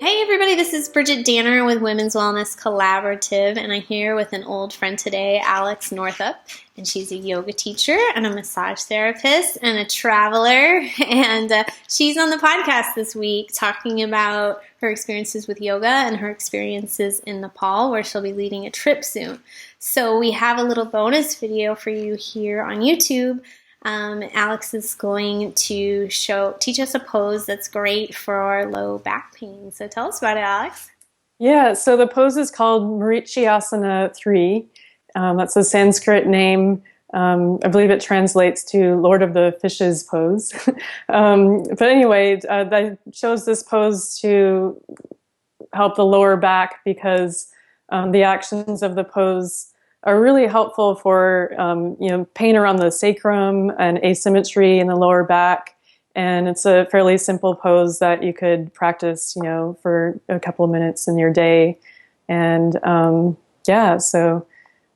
Hey everybody, this is Bridget Danner with Women's Wellness Collaborative, and I'm here with an old friend today, Alix Northup, and she's a yoga teacher and a massage therapist and a traveler, and she's on the podcast this week talking about her experiences with yoga and her experiences in Nepal, where she'll be leading a trip soon. So we have a little bonus video for you here on YouTube. Alix is going to teach us a pose that's great for low back pain. So tell us about it, Alix. Yeah, so the pose is called Marichyasana 3. That's a Sanskrit name. I believe it translates to Lord of the Fishes pose. But anyway, I chose this pose to help the lower back because the actions of the pose are really helpful for pain around the sacrum and asymmetry in the lower back. And it's a fairly simple pose that you could practice, for a couple of minutes in your day. And so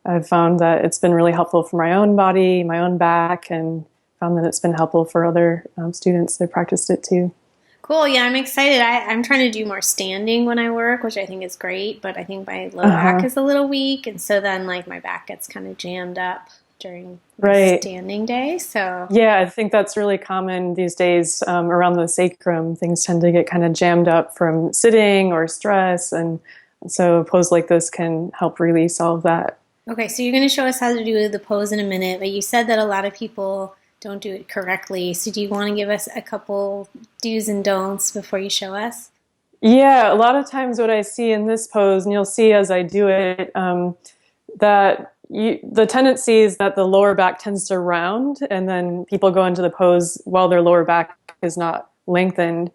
I've found that it's been really helpful for my own body, my own back, and found that it's been helpful for other students that practiced it too. Cool. Yeah, I'm excited. I'm trying to do more standing when I work, which I think is great, but I think my low back is a little weak, and so then my back gets kind of jammed up during my standing day. So yeah, I think that's really common these days around the sacrum. Things tend to get kind of jammed up from sitting or stress, and so a pose like this can help release all of that. Okay, so you're going to show us how to do the pose in a minute, but you said that a lot of people don't do it correctly. So do you want to give us a couple do's and don'ts before you show us? Yeah, a lot of times what I see in this pose, and you'll see as I do it, the tendency is that the lower back tends to round, and then people go into the pose while their lower back is not lengthened.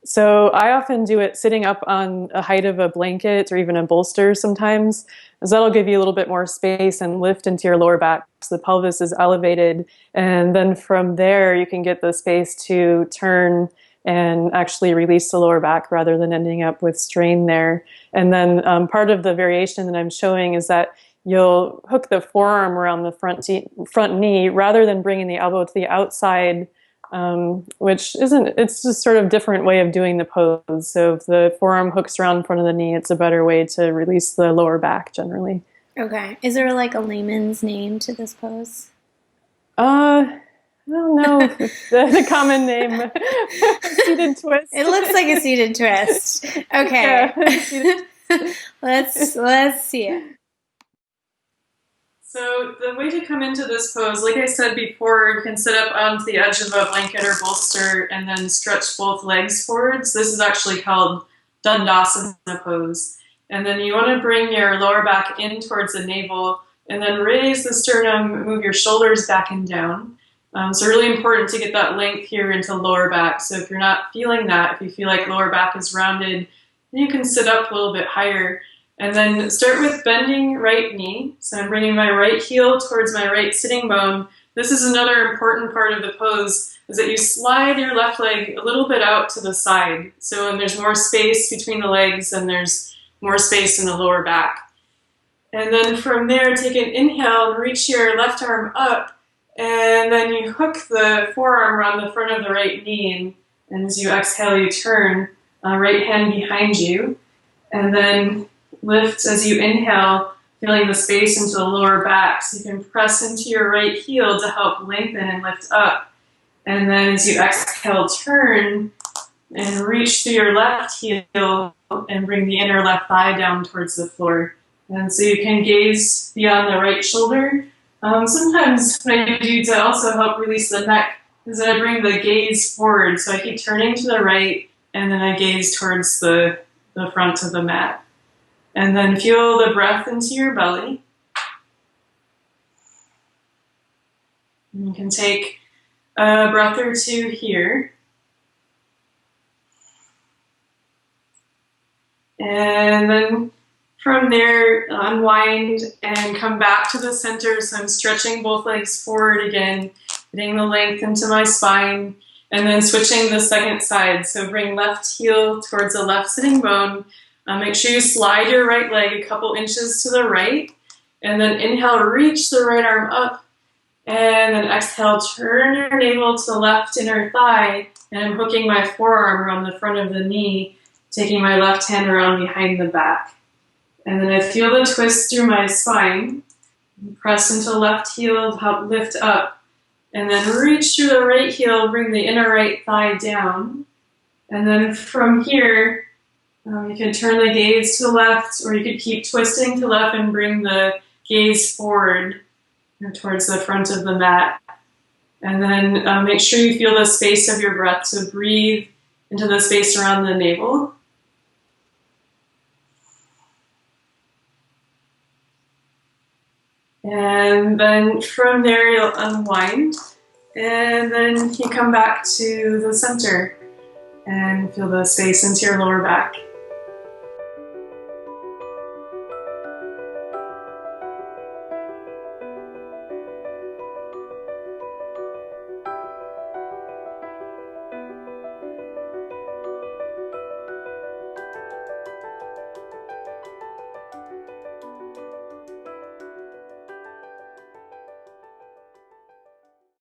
So I often do it sitting up on a height of a blanket or even a bolster sometimes, as that'll give you a little bit more space and lift into your lower back so the pelvis is elevated. And then from there, you can get the space to turn and actually release the lower back rather than ending up with strain there. And then part of the variation that I'm showing is that you'll hook the forearm around the front knee rather than bringing the elbow to the outside, it's just sort of different way of doing the pose. So if the forearm hooks around in front of the knee, it's a better way to release the lower back generally. Okay. Is there a layman's name to this pose? I don't know. The common name, seated twist. It looks like a seated twist. Okay. Yeah. Let's see it. So the way to come into this pose, like I said before, you can sit up onto the edge of a blanket or bolster and then stretch both legs forwards. This is actually called Dandasana pose. And then you want to bring your lower back in towards the navel and then raise the sternum, move your shoulders back and down. So really important to get that length here into lower back. So if you're not feeling that, if you feel like lower back is rounded, you can sit up a little bit higher. And then start with bending right knee. So I'm bringing my right heel towards my right sitting bone. This is another important part of the pose, is that you slide your left leg a little bit out to the side. So when there's more space between the legs and there's more space in the lower back. And then from there, take an inhale and reach your left arm up. And then you hook the forearm around the front of the right knee. And as you exhale, you turn right hand behind you. And then lift as you inhale, feeling the space into the lower back. So you can press into your right heel to help lengthen and lift up. And then as you exhale, turn and reach through your left heel and bring the inner left thigh down towards the floor. And so you can gaze beyond the right shoulder. Sometimes what I do to also help release the neck is that I bring the gaze forward. So I keep turning to the right and then I gaze towards the front of the mat. And then feel the breath into your belly. And you can take a breath or two here. And then from there, unwind and come back to the center. So I'm stretching both legs forward again, getting the length into my spine, and then switching the second side. So bring left heel towards the left sitting bone. Make sure you slide your right leg a couple inches to the right, and then inhale, reach the right arm up, and then exhale, turn your navel to the left inner thigh, and I'm hooking my forearm around the front of the knee taking my left hand around behind the back. And then I feel the twist through my spine. Press into the left heel, help lift up. And then reach through the right heel, bring the inner right thigh down. And then from here, you can turn the gaze to the left, or you could keep twisting to the left and bring the gaze forward towards the front of the mat. And then make sure you feel the space of your breath. So breathe into the space around the navel. And then from there, you'll unwind. And then you come back to the center and feel the space into your lower back.